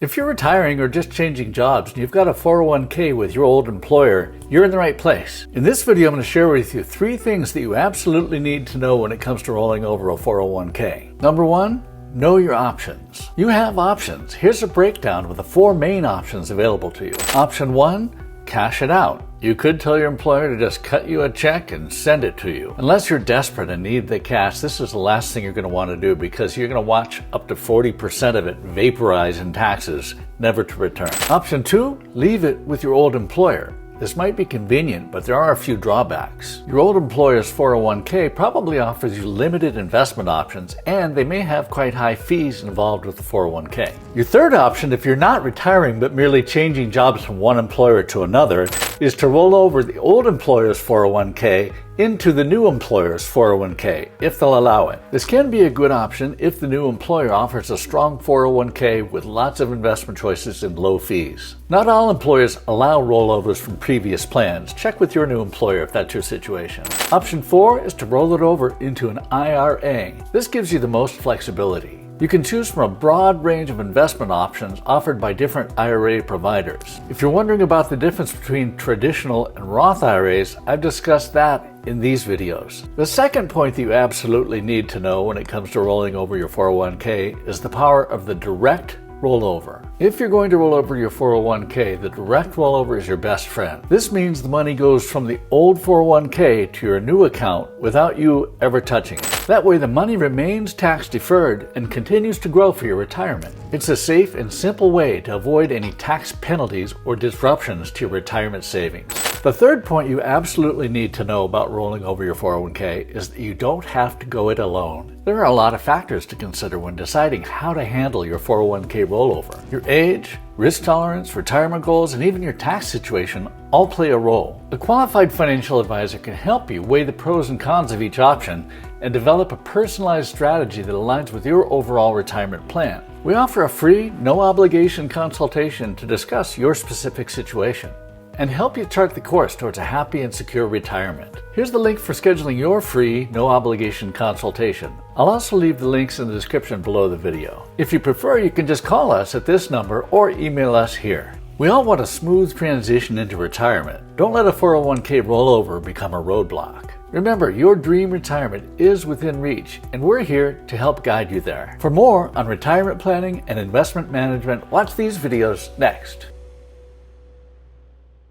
If you're retiring or just changing jobs and you've got a 401k with your old employer, you're in the right place. In this video, I'm going to share with you 3 things that you absolutely need to know when it comes to rolling over a 401k. Number 1, know your options. You have options. Here's a breakdown with the 4 main options available to you. Option 1, cash it out. You could tell your employer to just cut you a check and send it to you. Unless you're desperate and need the cash, this is the last thing you're going to want to do because you're going to watch up to 40% of it vaporize in taxes, never to return. Option 2, leave it with your old employer. This might be convenient, but there are a few drawbacks. Your old employer's 401k probably offers you limited investment options, and they may have quite high fees involved with the 401k. Your third option, if you're not retiring but merely changing jobs from one employer to another, is to roll over the old employer's 401k into the new employer's 401k, if they'll allow it. This can be a good option if the new employer offers a strong 401k with lots of investment choices and low fees. Not all employers allow rollovers from previous plans. Check with your new employer if that's your situation. Option 4 is to roll it over into an IRA. This gives you the most flexibility. You can choose from a broad range of investment options offered by different IRA providers. If you're wondering about the difference between traditional and Roth IRAs, I've discussed that in these videos. The second point that you absolutely need to know when it comes to rolling over your 401k is the power of the direct rollover. If you're going to roll over your 401k, the direct rollover is your best friend. This means the money goes from the old 401k to your new account without you ever touching it. That way the money remains tax deferred and continues to grow for your retirement. It's a safe and simple way to avoid any tax penalties or disruptions to your retirement savings. The third point you absolutely need to know about rolling over your 401k is that you don't have to go it alone. There are a lot of factors to consider when deciding how to handle your 401k rollover. Your age, risk tolerance, retirement goals, and even your tax situation all play a role. A qualified financial advisor can help you weigh the pros and cons of each option and develop a personalized strategy that aligns with your overall retirement plan. We offer a free, no-obligation consultation to discuss your specific situation and help you chart the course towards a happy and secure retirement. Here's the link for scheduling your free, no-obligation consultation. I'll also leave the links in the description below the video. If you prefer, you can just call us at this number or email us here. We all want a smooth transition into retirement. Don't let a 401k rollover become a roadblock. Remember, your dream retirement is within reach, and we're here to help guide you there. For more on retirement planning and investment management, watch these videos next.